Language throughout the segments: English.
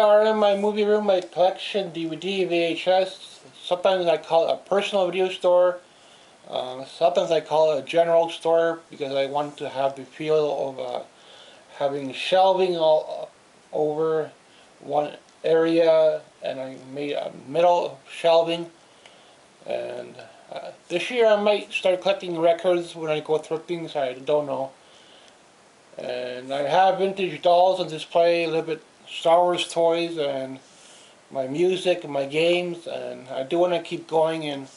are in my movie room, my collection, DVD, VHS. Sometimes I call it a personal video store. Sometimes I call it a general store because I want to have the feel of having shelving all over one area, and I made a middle shelving. And this year I might start collecting records when I go thrifting, so I don't know. And I have vintage dolls on display, a little bit Star Wars toys, and my music and my games, and I do want to keep going, and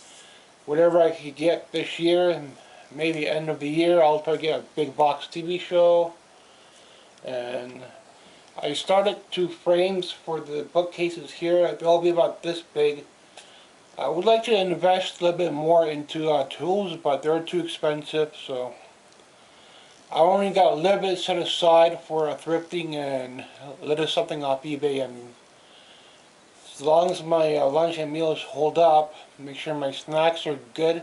whatever I could get this year, and maybe end of the year, I'll try to get a big box TV show. And I started 2 frames for the bookcases here. They'll be about this big. I would like to invest a little bit more into tools, but they're too expensive, so I only got a little bit set aside for thrifting and a little something off eBay. And as long as my lunch and meals hold up, make sure my snacks are good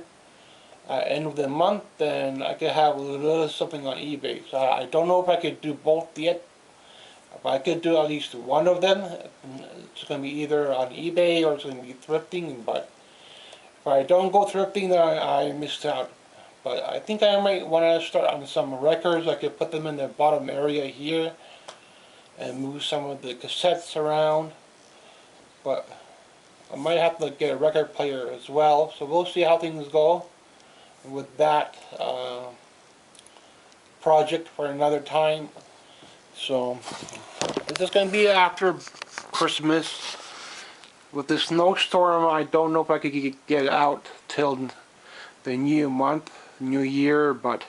at the end of the month, then I could have a little something on eBay. So I don't know if I could do both yet. If I could do at least one of them, it's going to be either on eBay or it's going to be thrifting. But if I don't go thrifting, then I missed out. But I think I might want to start on some records. I could put them in the bottom area here and move some of the cassettes around. But I might have to get a record player as well. So we'll see how things go with that project for another time. So this is going to be after Christmas. With this snowstorm, I don't know if I could get out till the new month, new year, but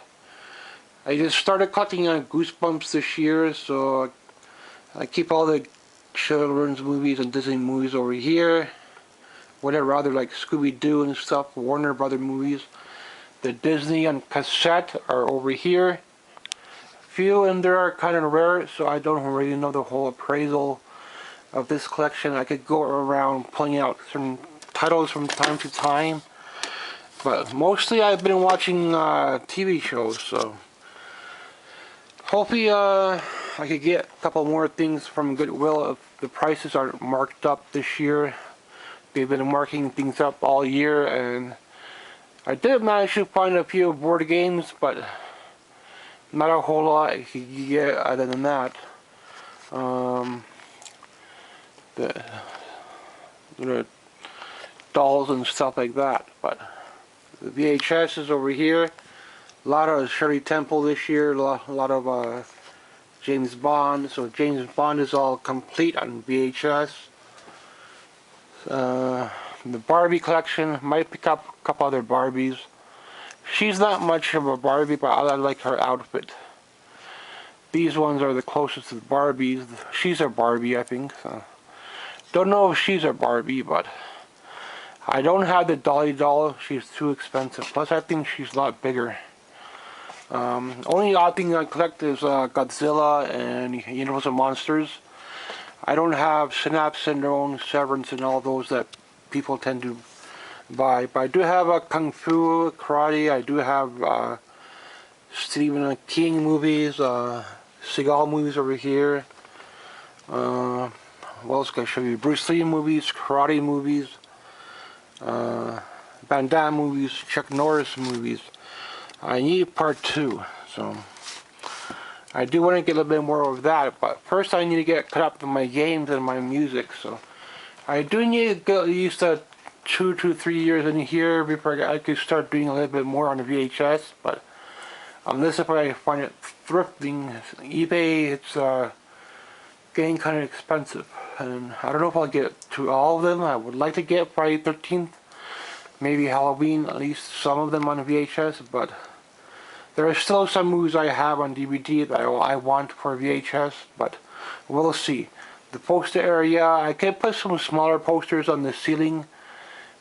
I just started collecting on Goosebumps this year, so I keep all the children's movies and Disney movies over here. Whatever other like Scooby-Doo and stuff, Warner Brother movies. The Disney on cassette are over here. Few and there are kind of rare, so I don't really know the whole appraisal of this collection. I could go around pulling out certain titles from time to time, but mostly I've been watching TV shows, so hopefully I could get a couple more things from Goodwill if the prices aren't marked up this year. They've been marking things up all year, and I did manage to find a few board games, but not a whole lot you could get other than that. The dolls and stuff like that. But the VHS is over here. A lot of Shirley Temple this year. A lot of James Bond. So James Bond is all complete on VHS. The Barbie collection. Might pick up a couple other Barbies. She's not much of a Barbie, but I like her outfit. These ones are the closest to the Barbies. She's a Barbie, I think. So. Don't know if she's a Barbie, but I don't have the Dolly doll. She's too expensive. Plus, I think she's a lot bigger. Only odd thing I collect is Godzilla and Universal Monsters. I don't have Synapse Syndrome, Severance, and all those that people tend to buy. But I do have Kung Fu, Karate. I do have Stephen King movies, Seagal movies over here. What else can I show you? Bruce Lee movies, karate movies, Van Damme movies, Chuck Norris movies. I need part 2, so I do want to get a little bit more of that. But first, I need to get caught up to my games and my music. So I do need to get at least 2 to 3 years in here before I could start doing a little bit more on the VHS. But unless if I find it thrifting, eBay, it's getting kind of expensive, and I don't know if I'll get to all of them. I would like to get Friday 13th, maybe Halloween, at least some of them on VHS, but there are still some movies I have on DVD that I want for VHS, but we'll see. The poster area, I can put some smaller posters on the ceiling,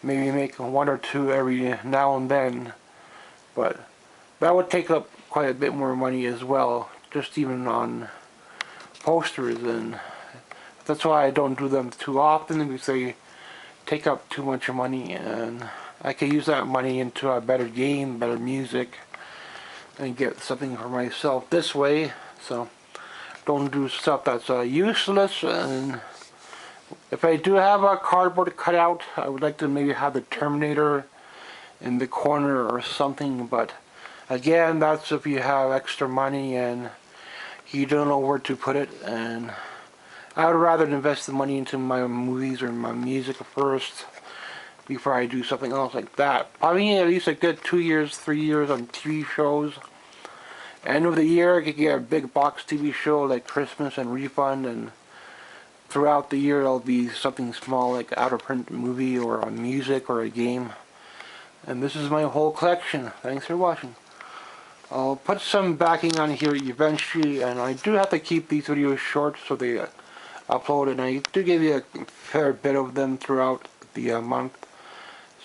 maybe make 1 or 2 every now and then, but that would take up quite a bit more money as well, just even on posters, and that's why I don't do them too often, because they take up too much money, and I can use that money into a better game, better music, and get something for myself this way. So don't do stuff that's useless, and If I do have a cardboard cutout, I would like to maybe have the Terminator in the corner or something, but again, that's if you have extra money and you don't know where to put it, and I would rather invest the money into my movies or my music first before I do something else like that. Probably at least a good 2 years, 3 years on TV shows. End of the year, I could get a big box TV show like Christmas and Refund, and throughout the year there'll be something small like out of print movie or a music or a game. And this is my whole collection. Thanks for watching. I'll put some backing on here eventually, and I do have to keep these videos short so they upload, and I do give you a fair bit of them throughout the month.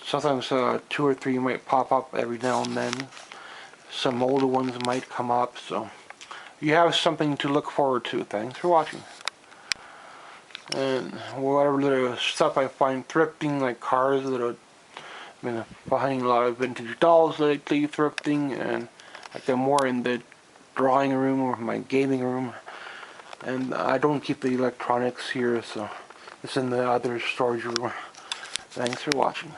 Sometimes 2 or 3 might pop up every now and then. Some older ones might come up, so you have something to look forward to. Thanks for watching. And whatever little stuff I find thrifting, like cars that are, I've been finding a lot of vintage dolls lately thrifting, and like I'm more in the drawing room or my gaming room, and I don't keep the electronics here, so it's in the other storage room. Thanks for watching.